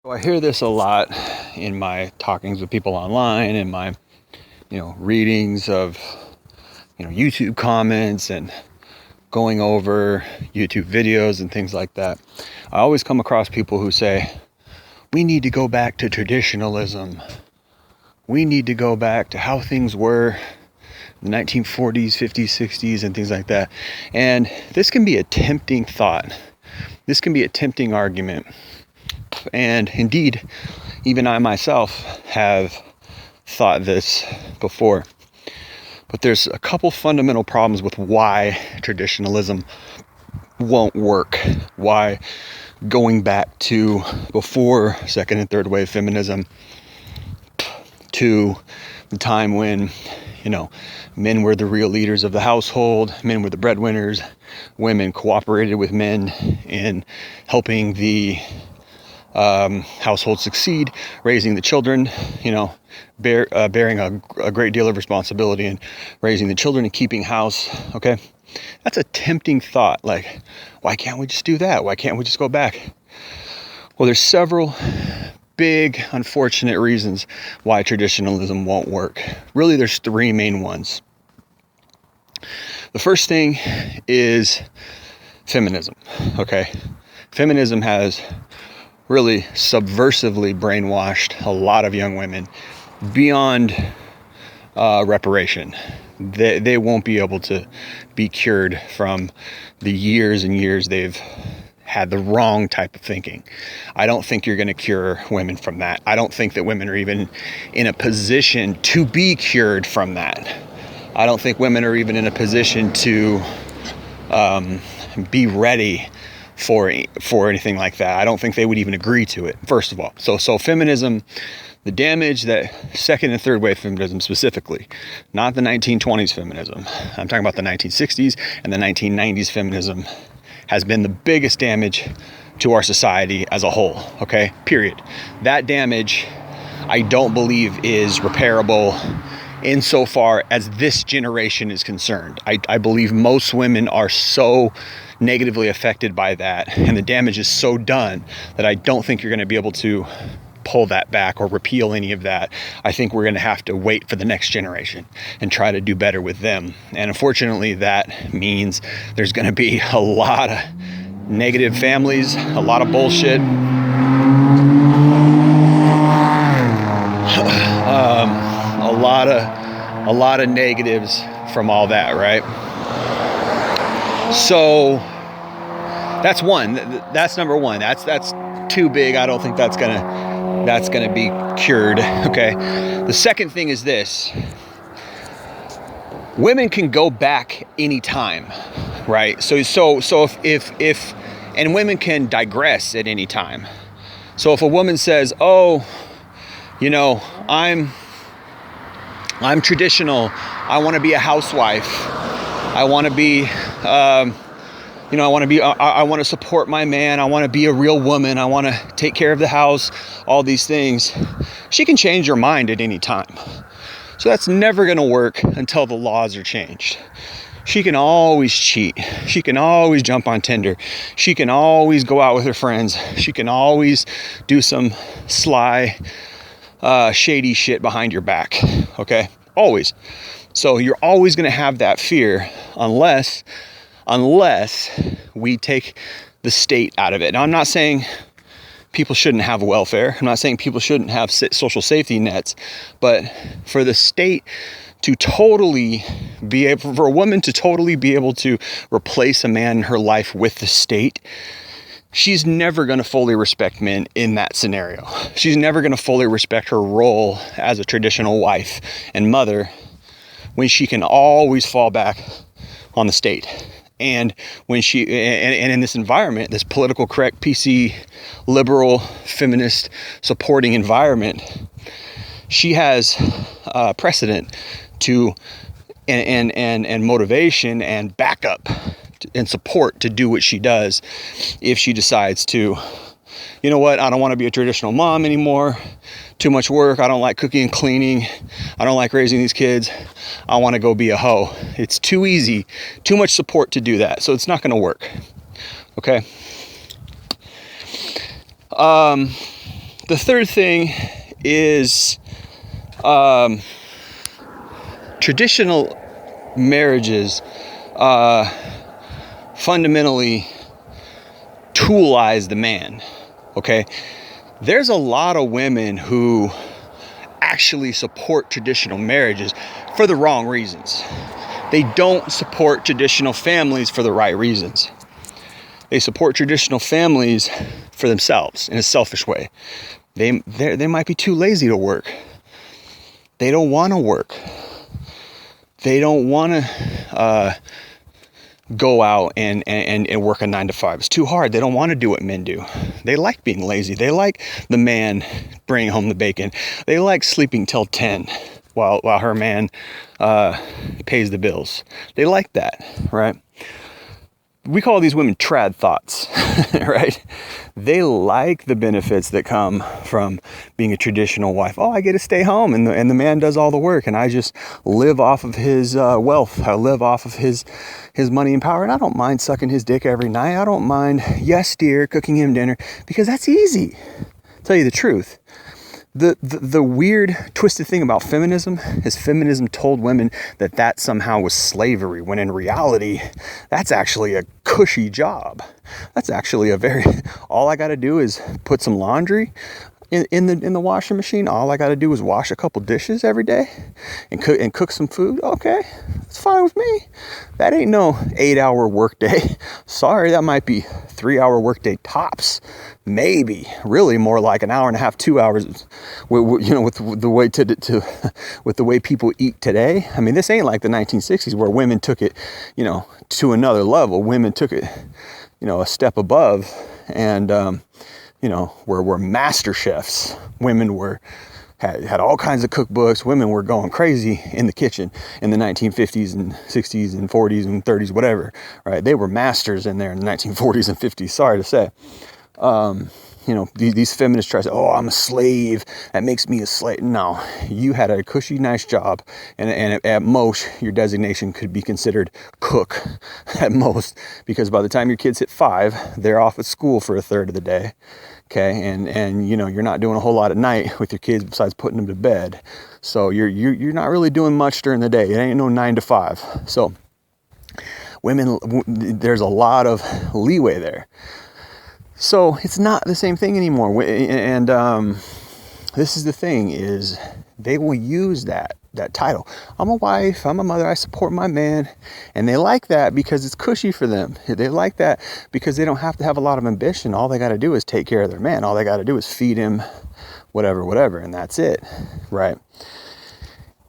So I hear this a lot in my talkings with people online and my, readings of, YouTube comments and going over YouTube videos and things like that. I always come across people who say, we need to go back to traditionalism. We need to go back to how things were in the 1940s, 50s, 60s, and things like that. And this can be a tempting thought. This can be a tempting argument. And indeed, even I myself have thought this before. But there's a couple fundamental problems with why traditionalism won't work. Why going back to before second and third wave feminism, to the time when, men were the real leaders of the household, men were the breadwinners, women cooperated with men in helping the household succeed, raising the children, bearing a great deal of responsibility in raising the children and keeping house. Okay, that's a tempting thought. Like, why can't we just do that? Why can't we just go back? Well, there's several big, unfortunate reasons why traditionalism won't work. Really, there's three main ones. The first thing is feminism. Okay, feminism has really subversively brainwashed a lot of young women beyond reparation. They won't be able to be cured from the years and years they've had the wrong type of thinking. I don't think you're going to cure women from that. I don't think that women are even in a position to be cured from that. I don't think women are even in a position to be ready for anything like that. I don't think they would even agree to it, first of all. So feminism, the damage that second and third wave feminism specifically, not the 1920s feminism, I'm talking about the 1960s and the 1990s feminism, has been the biggest damage to our society as a whole, okay? Period. That damage, I don't believe is repairable insofar as this generation is concerned. I believe most women are so negatively affected by that, and the damage is so done that I don't think you're going to be able to pull that back or repeal any of that. I think we're going to have to wait for the next generation and try to do better with them. And unfortunately, that means there's going to be a lot of negative families, a lot of bullshit, a lot of negatives from all that, right? So that's one. That's number one. That's too big. I don't think that's gonna be cured. Okay. The second thing is this: women can go back anytime, right? So if and women can digress at any time. So if a woman says, "Oh, I'm traditional. I want to be a housewife. I want to be, I want to support my man. I want to be a real woman. I want to take care of the house, all these things." She can change her mind at any time. So that's never going to work until the laws are changed. She can always cheat. She can always jump on Tinder. She can always go out with her friends. She can always do some sly, shady shit behind your back. Okay? Always. So you're always going to have that fear unless we take the state out of it. Now, I'm not saying people shouldn't have welfare. I'm not saying people shouldn't have social safety nets, but for the state to totally be able, for a woman to totally be able to replace a man in her life with the state, she's never going to fully respect men in that scenario. She's never going to fully respect her role as a traditional wife and mother when she can always fall back on the state. And when and in this environment, this political correct, PC, liberal, feminist supporting environment, she has precedent to and motivation and backup and support to do what she does if she decides to, I don't want to be a traditional mom anymore. Too much work. I don't like cooking and cleaning. I don't like raising these kids. I want to go be a hoe. It's too easy, too much support to do that. So it's not going to work. Okay. The third thing is traditional marriages fundamentally toolize the man. Okay, there's a lot of women who actually support traditional marriages for the wrong reasons. They don't support traditional families for the right reasons. They support traditional families for themselves in a selfish way. They might be too lazy to work. They don't want to work. They don't want to go out and work a 9 to 5. It's too hard. They don't want to do what men do. They like being lazy. They like the man bringing home the bacon. They like sleeping till 10 while her man pays the bills. They like that, right? We call these women trad thoughts, right? They like the benefits that come from being a traditional wife. Oh, I get to stay home and the man does all the work and I just live off of his wealth. I live off of his money and power, and I don't mind sucking his dick every night. I don't mind, yes dear, cooking him dinner, because that's easy. Tell you the truth. The weird, twisted thing about feminism is feminism told women that somehow was slavery, when in reality, that's actually a cushy job. That's actually all I got to do is put some laundry in the washing machine. All I got to do is wash a couple dishes every day and cook some food. Okay, it's fine with me. That ain't no 8-hour workday. Sorry, that might be 3-hour workday tops. Maybe really more like an hour and a half, 2 hours, with the way people eat today. I mean, this ain't like the 1960s where women took it, to another level. Women took it, a step above, and we're master chefs. Women had all kinds of cookbooks. Women were going crazy in the kitchen in the 1950s and 60s and 40s and 30s, whatever, right? They were masters in there in the 1940s and 50s. Sorry to say. These feminists try to say, oh, I'm a slave. That makes me a slave. No, you had a cushy, nice job. And at most, your designation could be considered cook at most, because by the time your kids hit 5, they're off at school for a third of the day. Okay. And you're not doing a whole lot at night with your kids besides putting them to bed. So you're not really doing much during the day. It ain't no 9 to 5. So women, there's a lot of leeway there. So it's not the same thing anymore. And this is the thing, is they will use that title. I'm a wife, I'm a mother, I support my man. And they like that because it's cushy for them. They like that because they don't have to have a lot of ambition. All they got to do is take care of their man. All they got to do is feed him, whatever, and that's it, right?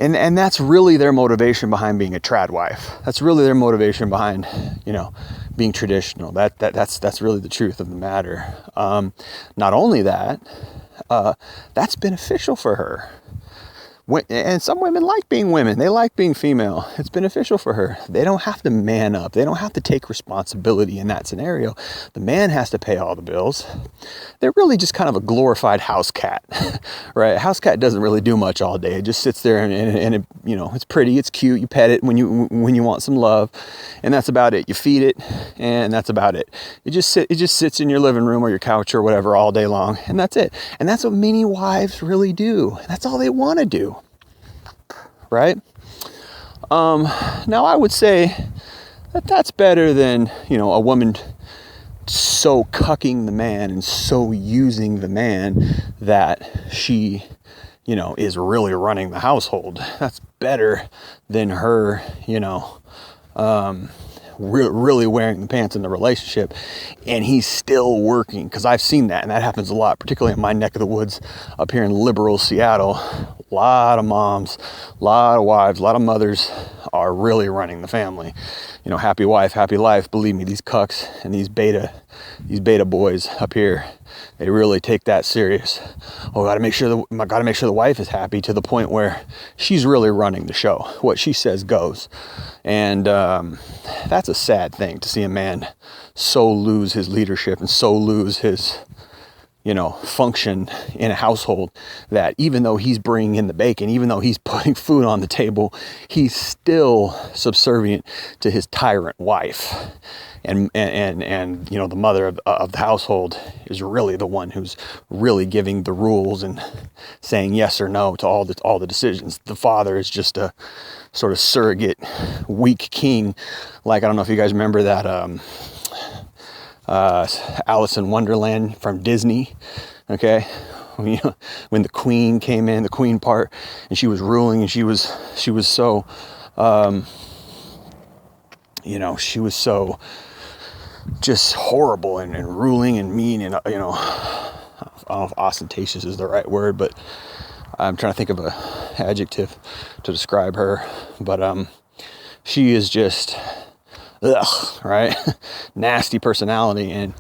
And that's really their motivation behind being a trad wife. That's really their motivation behind, being traditional. That's really the truth of the matter. Not only that, that's beneficial for her. And some women like being women. They like being female. It's beneficial for her. They don't have to man up. They don't have to take responsibility in that scenario. The man has to pay all the bills. They're really just kind of a glorified house cat, right? A house cat doesn't really do much all day. It just sits there and it, it's pretty, it's cute. You pet it when you want some love, and that's about it. You feed it, and that's about it. It just sits in your living room or your couch or whatever all day long, and that's it. And that's what many wives really do. That's all they want to do. Right? Now I would say that's better than, a woman so cucking the man and so using the man that she, is really running the household. That's better than her, really wearing the pants in the relationship and he's still working, because I've seen that, and that happens a lot, particularly in my neck of the woods up here in liberal Seattle. A lot of moms, a lot of wives, a lot of mothers are really running the family. Happy wife, happy life. Believe me, these cucks and these beta boys up here, they really take that serious. Oh, gotta make sure the wife is happy, to the point where she's really running the show. What she says goes. And that's a sad thing, to see a man so lose his leadership and so lose his function in a household, that even though he's bringing in the bacon, even though he's putting food on the table, he's still subservient to his tyrant wife. And the mother of the household is really the one who's really giving the rules and saying yes or no to all the decisions. The father is just a sort of surrogate weak king. Like, I don't know if you guys remember that Alice in Wonderland from Disney, okay? When the queen came in, the queen part, and she was ruling, and she was so, she was so just horrible and ruling and mean, and I don't know if ostentatious is the right word, but I'm trying to think of a adjective to describe her. But she is just right? Nasty personality. And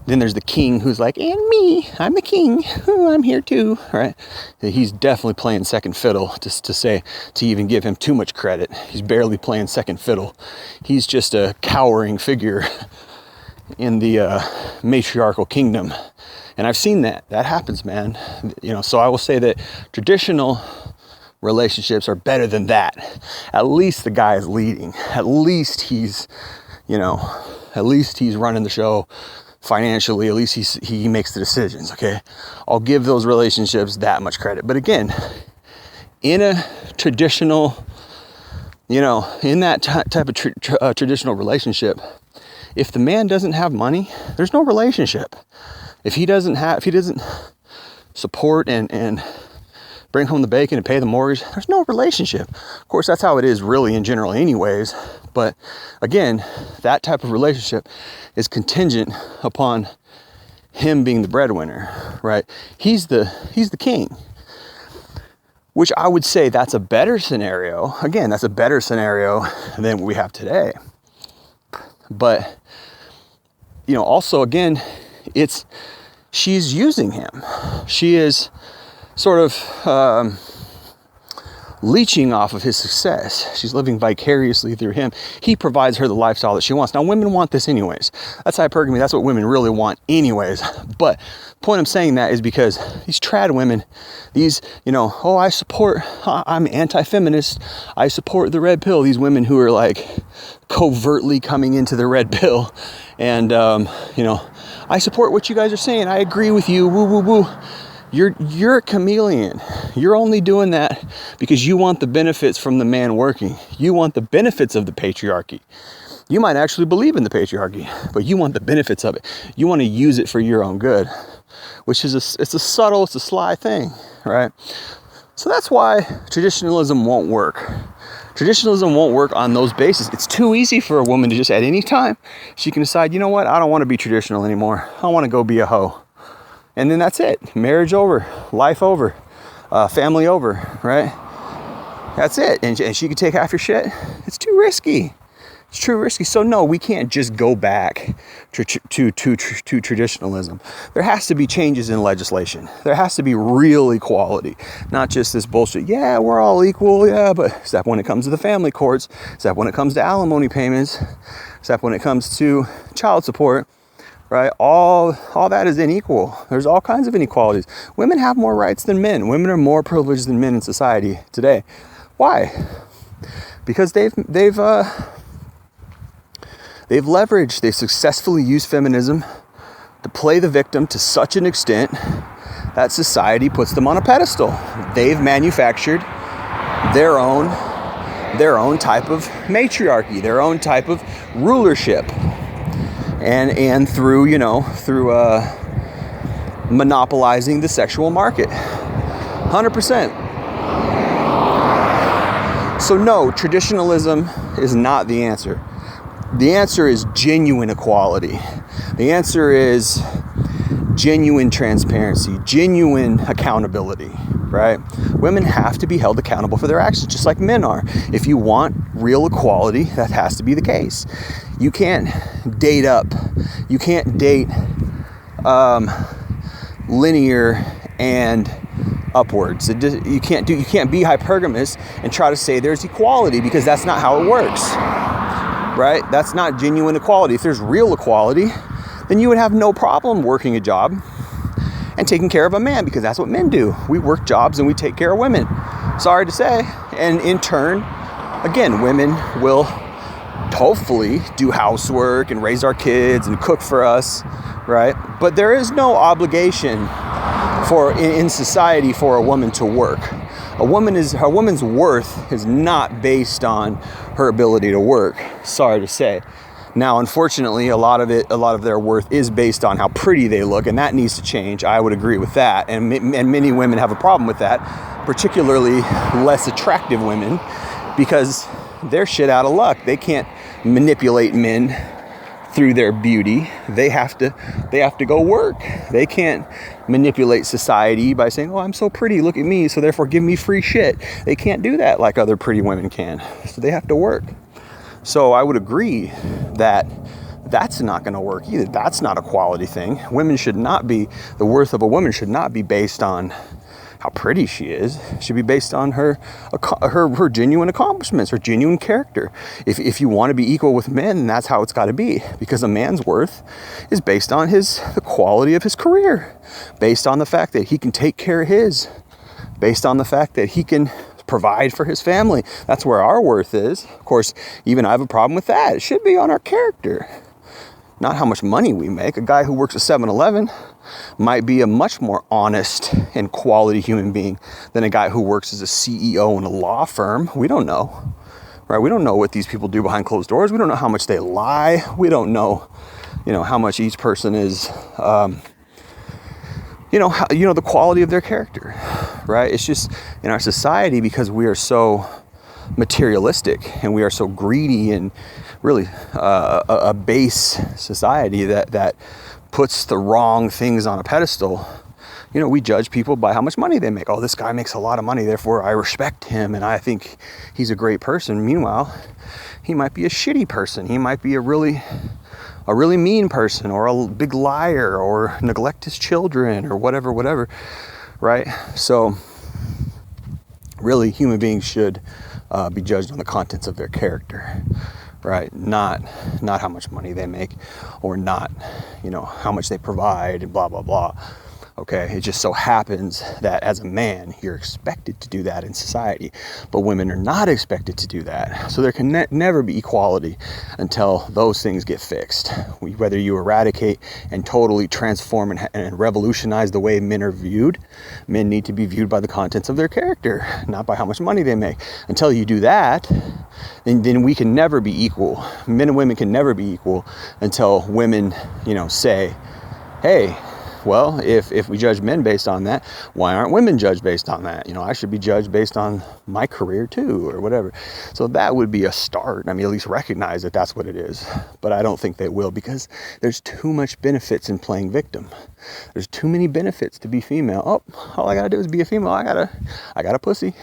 then there's the king who's like, and me, I'm the king. Ooh, I'm here too, right? He's definitely playing second fiddle, to even give him too much credit. He's barely playing second fiddle. He's just a cowering figure in the matriarchal kingdom. And I've seen that happens, man. So I will say that traditional relationships are better than that. At least the guy is leading. At least he's running the show financially. At least he makes the decisions. Okay, I'll give those relationships that much credit. But again, in a traditional, in that type of traditional relationship, if the man doesn't have money, there's no relationship. If he doesn't support and bring home the bacon and pay the mortgage, there's no relationship. Of course, that's how it is really in general anyways. But again, that type of relationship is contingent upon him being the breadwinner, right? He's the king, which I would say that's a better scenario. Again, that's a better scenario than what we have today. But, also again, she's using him. She is sort of leeching off of his success. She's living vicariously through him. He provides her the lifestyle that she wants. Now, women want this anyways. That's hypergamy. That's what women really want anyways. But the point I'm saying that is because these trad women, these, I'm anti-feminist, I support the red pill. These women who are like covertly coming into the red pill and, I support what you guys are saying. I agree with you. Woo, woo, woo. You're a chameleon. You're only doing that because you want the benefits from the man working. You want the benefits of the patriarchy. You might actually believe in the patriarchy, but you want the benefits of it. You want to use it for your own good, which is it's a sly thing, right? So that's why traditionalism won't work. Traditionalism won't work on those bases. It's too easy for a woman to just at any time, she can decide, you know what, I don't want to be traditional anymore. I want to go be a hoe. And then that's it. Marriage over, life over, family over, right? That's it. And she could take half your shit. It's too risky. It's too risky. So no, we can't just go back to traditionalism. There has to be changes in legislation. There has to be real equality, not just this bullshit. Yeah, we're all equal. Yeah, but except when it comes to the family courts, except when it comes to alimony payments, except when it comes to child support. Right? All that is unequal. There's all kinds of inequalities. Women have more rights than men. Women are more privileged than men in society today. Why? Because they've leveraged, they've successfully used feminism to play the victim to such an extent that society puts them on a pedestal. They've manufactured their own type of matriarchy, their own type of rulership. And through monopolizing the sexual market. 100%. So no, traditionalism is not the answer. The answer is genuine equality. The answer is genuine transparency, genuine accountability, right? Women have to be held accountable for their actions, just like men are. If you want real equality, that has to be the case. You can't date up. You can't date linear and upwards. You can't be hypergamous and try to say there's equality, because that's not how it works, right? That's not genuine equality. If there's real equality, then you would have no problem working a job and taking care of a man, because that's what men do. We work jobs and we take care of women. Sorry to say. And in turn, again, women will hopefully do housework and raise our kids and cook for us, right? But there is no obligation in society for a woman to work. A woman's worth is not based on her ability to work. Sorry to say. Now, unfortunately, a lot of their worth is based on how pretty they look, and that needs to change. I would agree with that, and many women have a problem with that, particularly less attractive women, because they're shit out of luck. They can't manipulate men through their beauty. They have to go work. They can't manipulate society by saying, "Oh, I'm so pretty, look at me, so therefore give me free shit." They can't do that like other pretty women can. So they have to work. So I would agree that that's not going to work either. That's not a quality thing. The worth of a woman should not be based on how pretty she is. It should be based on her genuine accomplishments, her genuine character. If you want to be equal with men, that's how it's got to be, because a man's worth is based on the quality of his career, based on the fact that he can take care of based on the fact that he can provide for his family. That's where our worth is. Of course, even I have a problem with that. It should be on our character, not how much money we make. A guy who works at 7-Eleven might be a much more honest and quality human being than a guy who works as a CEO in a law firm. We don't know, right? We don't know what these people do behind closed doors. We don't know how much they lie. We don't know, how much each person is, the quality of their character, right? It's just in our society, because we are so materialistic and we are so greedy and really a base society that puts the wrong things on a pedestal. We judge people by how much money they make. Oh, this guy makes a lot of money, therefore I respect him and I think he's a great person. Meanwhile, he might be a shitty person. He might be a really mean person, or a big liar, or neglect his children, or whatever, right? So really, human beings should be judged on the contents of their character, right? Not how much money they make, or not, how much they provide, and blah, blah, blah. Okay, it just so happens that as a man, you're expected to do that in society, but women are not expected to do that. So there can never be equality until those things get fixed. Whether you eradicate and totally transform and revolutionize the way men are viewed, men need to be viewed by the contents of their character, not by how much money they make. Until you do that, then we can never be equal. Men and women can never be equal until women, say, hey, well, if we judge men based on that, why aren't women judged based on that? I should be judged based on my career too, or whatever. So that would be a start. At least recognize that that's what it is. But I don't think they will, because there's too much benefits in playing victim. There's too many benefits to be female. Oh, all I gotta do is be a female. I got a pussy.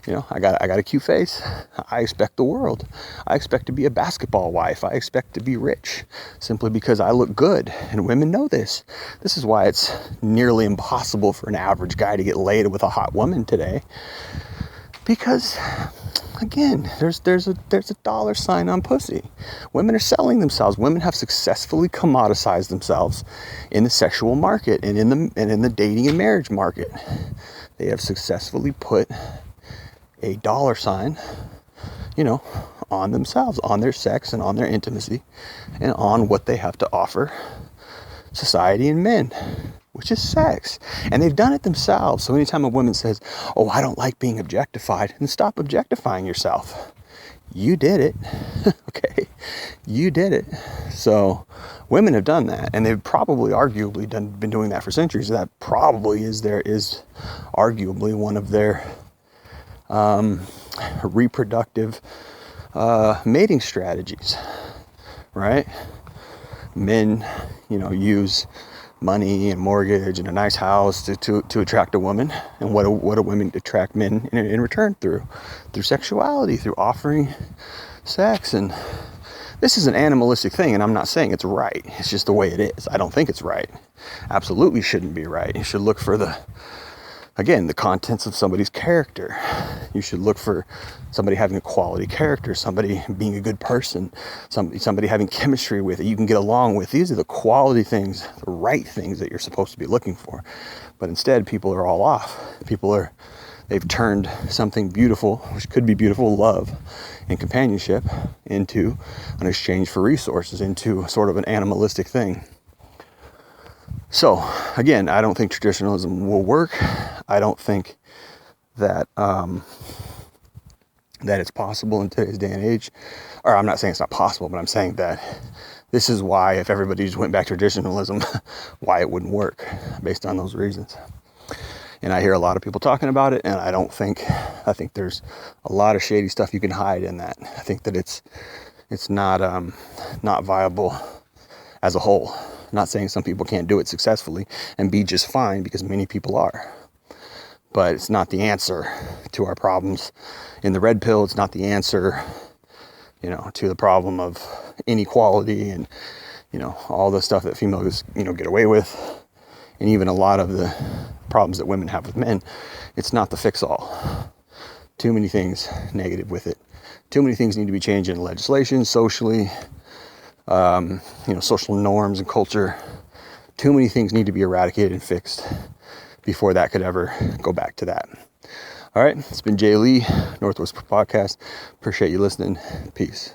I got a cute face. I expect the world. I expect to be a basketball wife. I expect to be rich simply because I look good. And women know this. This is why it's nearly impossible for an average guy to get laid with a hot woman today. Because, again, there's a dollar sign on pussy. Women are selling themselves. Women have successfully commoditized themselves in the sexual market and in the dating and marriage market. They have successfully put a dollar sign, on themselves, on their sex and on their intimacy, and on what they have to offer society and men, which is sex. And they've done it themselves. So anytime a woman says, oh, I don't like being objectified, then stop objectifying yourself. You did it. Okay. You did it. So women have done that, and they've probably arguably been doing that for centuries. That probably is arguably one of their reproductive mating strategies, right? Men, use money and mortgage and a nice house to attract a woman. And what do women attract men in return through sexuality, through offering sex. And this is an animalistic thing, and I'm not saying it's right. It's just the way it is. I don't think it's right. Absolutely shouldn't be right. You should look for the again, the contents of somebody's character. You should look for somebody having a quality character, somebody being a good person, somebody having chemistry with it, you can get along with. These are the quality things, the right things that you're supposed to be looking for. But instead, people are all off. They've turned something beautiful, which could be beautiful, love and companionship, into an exchange for resources, into sort of an animalistic thing. So, again, I don't think traditionalism will work. I don't think that that it's possible in today's day and age. Or I'm not saying it's not possible, but I'm saying that this is why, if everybody just went back to traditionalism, why it wouldn't work, based on those reasons. And I hear a lot of people talking about it, and I think there's a lot of shady stuff you can hide in that. I think that it's not viable as a whole. I'm not saying some people can't do it successfully and be just fine, because many people are. But it's not the answer to our problems in the red pill. It's not the answer, to the problem of inequality and, all the stuff that females, get away with. And even a lot of the problems that women have with men. It's not the fix-all. Too many things negative with it. Too many things need to be changed in legislation, socially, social norms and culture. Too many things need to be eradicated and fixed before that could ever go back to that. All right, it's been Jay Lee, Northwest Podcast. Appreciate you listening. Peace.